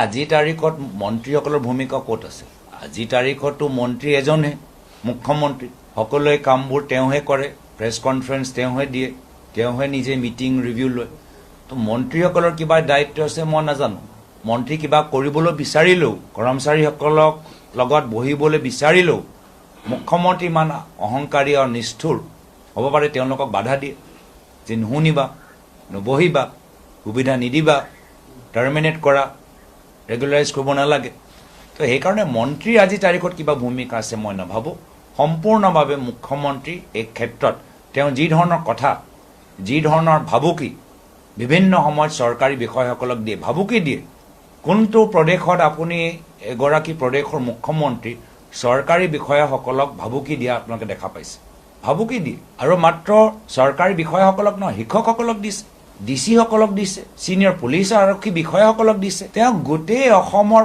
আজিৰ তাৰিখত মন্ত্ৰীসকলৰ ভূমিকা ক'ত আছে? আজিৰ তাৰিখতো মন্ত্ৰী এজনহে, মুখ্যমন্ত্ৰী। সকলোৱে কামবোৰ তেওঁহে কৰে, প্ৰেছ কনফাৰেন্স তেওঁহে দিয়ে, তেওঁহে নিজে মিটিং ৰিভিউ লয়। তো মন্ত্ৰীসকলৰ কিবা দায়িত্ব আছে মই নাজানো। মন্ত্ৰী কিবা কৰিবলৈ বিচাৰিলেও, কৰ্মচাৰীসকলক লগত বহিবলৈ বিচাৰিলেও মুখ্যমন্ত্ৰী ইমান অহংকাৰী আৰু নিষ্ঠুৰ হ'ব পাৰে, তেওঁলোকক বাধা দিয়ে যে নুশুনিবা, নবহিবা, সুবিধা নিদিবা, টাৰ্মিনেট কৰা, ৰেগুলাৰাইজ কৰিব নালাগে। তো সেইকাৰণে মন্ত্ৰীৰ আজিৰ তাৰিখত কিবা ভূমিকা আছে মই নাভাবোঁ। সম্পূৰ্ণভাৱে মুখ্যমন্ত্ৰী এই ক্ষেত্ৰত তেওঁ যি ধৰণৰ কথা, যি ধৰণৰ ভাবুকি বিভিন্ন সময়ত চৰকাৰী বিষয়াসকলক দিয়ে, ভাবুকি দিয়ে। কোনটো প্ৰদেশত আপুনি এগৰাকী প্ৰদেশৰ মুখ্যমন্ত্ৰী চৰকাৰী বিষয়াসকলক ভাবুকি দিয়া আপোনালোকে দেখা পাইছে? ভাবুকি দিয়ে। আৰু মাত্ৰ চৰকাৰী বিষয়াসকলক নহয়, শিক্ষকসকলক দিছে, ডিচিসকলক দিছে, ছিনিয়ৰ পুলিচ আৰক্ষী বিষয়াসকলক দিছে। তেওঁ গোটেই অসমৰ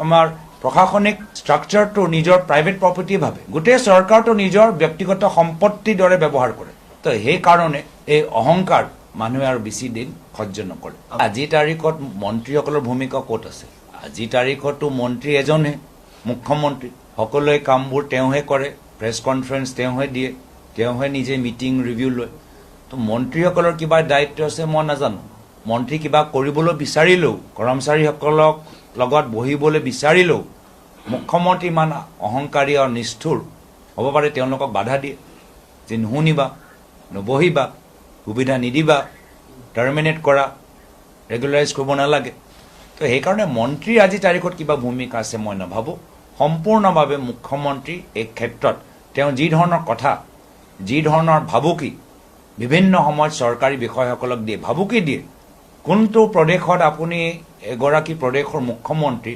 আমাৰ প্ৰশাসনিক ষ্ট্ৰাকচাৰটো নিজৰ প্ৰাইভেট প্ৰপাৰ্টি ভাবে, গোটেই চৰকাৰটো নিজৰ ব্যক্তিগত সম্পত্তিৰ দৰে ব্যৱহাৰ কৰে। তো সেইকাৰণে এই অহংকাৰ মানুহে আৰু বেছি দিন সহ্য নকৰে। আজিৰ তাৰিখত মন্ত্ৰীসকলৰ ভূমিকা ক'ত আছে? আজিৰ তাৰিখতো মন্ত্ৰী এজনহে, মুখ্যমন্ত্ৰী। সকলোৱে কামবোৰ তেওঁহে কৰে, প্ৰেছ কনফাৰেন্স তেওঁহে দিয়ে, তেওঁহে নিজে মিটিং ৰিভিউ লয়। তো মন্ত্ৰীসকলৰ কিবা দায়িত্ব আছে মই নাজানো। মন্ত্ৰী কিবা কৰিবলৈ বিচাৰিলেও, কৰ্মচাৰীসকলক লগত বহিবলৈ বিচাৰিলেও মুখ্যমন্ত্ৰী ইমান অহংকাৰী আৰু নিষ্ঠুৰ হ'ব পাৰে, তেওঁলোকক বাধা দিয়ে যে নুশুনিবা, নবহিবা, সুবিধা নিদিবা, টাৰ্মিনেট কৰা, ৰেগুলাৰাইজ কৰিব নালাগে। তো সেইকাৰণে মন্ত্ৰীৰ আজিৰ তাৰিখত কিবা ভূমিকা আছে মই নাভাবোঁ। সম্পূৰ্ণভাৱে মুখ্যমন্ত্ৰী এই ক্ষেত্ৰত তেওঁ যি ধৰণৰ কথা, যি ধৰণৰ ভাবুকি বিভিন্ন সময়ত চৰকাৰী বিষয়াসকলক দিয়ে, ভাবুকি দিয়ে। কোনটো প্ৰদেশত আপুনি এগৰাকী প্ৰদেশৰ মুখ্যমন্ত্ৰী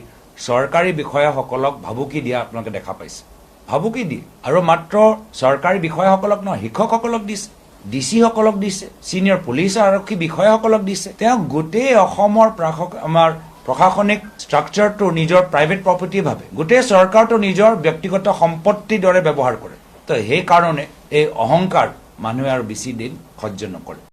চৰকাৰী বিষয়াসকলক ভাবুকি দিয়া আপোনালোকে দেখা পাইছে? ভাবুকি দিয়ে। আৰু মাত্ৰ চৰকাৰী বিষয়াসকলক নহয়, শিক্ষকসকলক দিছে, ডিচিসকলক দিছে, ছিনিয়ৰ পুলিচ আৰক্ষী বিষয়াসকলক দিছে। তেওঁ গোটেই অসমৰ আমাৰ প্ৰশাসনিক ষ্ট্ৰাকচাৰটো নিজৰ প্ৰাইভেট প্ৰপাৰ্টি ভাবে, গোটেই চৰকাৰটো নিজৰ ব্যক্তিগত সম্পত্তিৰ দৰে ব্যৱহাৰ কৰে। তো সেইকাৰণে এই অহংকাৰ মানুহে আৰু বেছি দিন সহ্য নকৰে।